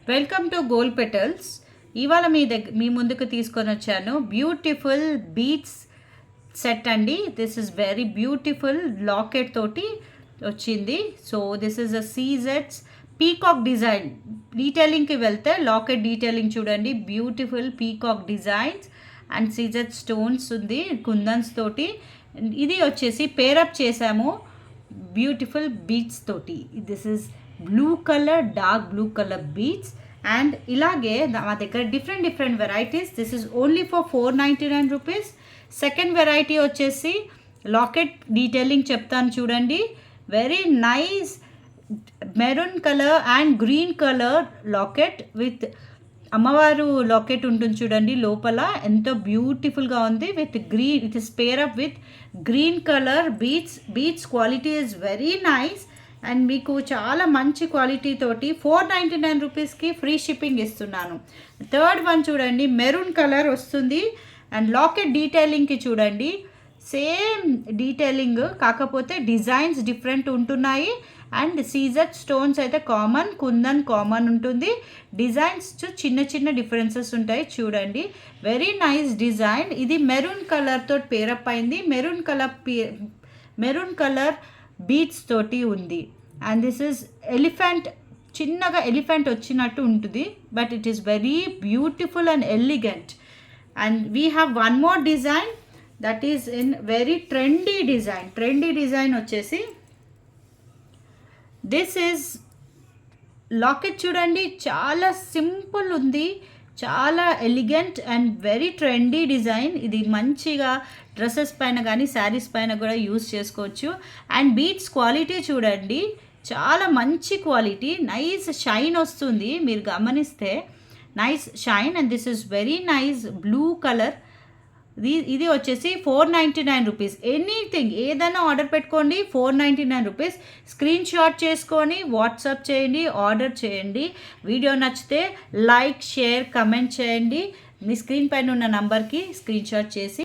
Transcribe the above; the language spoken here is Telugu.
Welcome to gold petals. ఇవాళ మీ ముందుకు తీసుకొని వచ్చాను బ్యూటిఫుల్ బీట్స్ సెట్ అండి. This is very beautiful locket తోటి వచ్చింది. సో దిస్ ఇస్ అ సీజెట్స్ పీకాక్ డిజైన్. డీటెయిలింగ్కి వెళ్తే లాకెట్ డీటెయిలింగ్ చూడండి, beautiful peacock designs and CZ stones ఉంది కుందన్స్ తోటి. ఇది వచ్చేసి పేరప్ చేసాము బ్యూటిఫుల్ బీట్స్ తోటి. This is blue colour, dark blue colour beads. And ఇలాగే మా దగ్గర different varieties. This is only for 499 rupees. Second variety వచ్చేసి లాకెట్ డీటెయిలింగ్ చెప్తాను చూడండి. Very nice maroon colour and green colour locket with అమ్మవారు లాకెట్ ఉంటుంది చూడండి, లోపల ఎంతో బ్యూటిఫుల్గా ఉంది. With green, it is pair up with green colour beads quality is very nice and మీకు చాలా మంచి క్వాలిటీ తోటి 499 రూపీస్కి ఫ్రీ షిప్పింగ్ ఇస్తున్నాను. థర్డ్ వన్ చూడండి, మెరూన్ కలర్ వస్తుంది అండ్ లాకెట్ డీటెయిలింగ్కి చూడండి, సేమ్ డీటెయిలింగ్ కాకపోతే డిజైన్స్ డిఫరెంట్ ఉంటున్నాయి. అండ్ సీజెట్ స్టోన్స్ అయితే కామన్, కుందన్ కామన్ ఉంటుంది. డిజైన్స్ చిన్న డిఫరెన్సెస్ ఉంటాయి చూడండి. Very nice design. ఇది మెరూన్ కలర్తో పేరప్ అయింది. మెరూన్ కలర్ బీట్స్ తోటి ఉంది. అండ్ దిస్ ఇస్ ఎలిఫెంట్, చిన్నగా ఎలిఫెంట్ వచ్చినట్టు ఉంటుంది, but it is very beautiful and elegant. And we have one more design that is in very trendy design వచ్చేసి దిస్ ఈజ్ లాకెట్ చూడండి, చాలా సింపుల్ ఉంది, చాలా elegant and very trendy design. ఇది మంచిగా డ్రెస్సెస్ పైన కానీ శారీస్ పైన కూడా యూస్ చేసుకోవచ్చు. అండ్ బీట్స్ క్వాలిటీ చూడండి, చాలా మంచి క్వాలిటీ, నైస్ షైన్ వస్తుంది. మీరు గమనిస్తే nice shine. And this is very nice blue colour. ఇది వచ్చేసి 499 రూపీస్. ఎనీథింగ్ ఏదైనా ఆర్డర్ పెట్టుకోండి, 499 రూపీస్. స్క్రీన్ షాట్ చేసుకొని వాట్సాప్ చేయండి, ఆర్డర్ చేయండి. వీడియో నచ్చితే లైక్, షేర్, కమెంట్ చేయండి. మీ స్క్రీన్ పైన ఉన్న నంబర్కి స్క్రీన్ షాట్ చేసి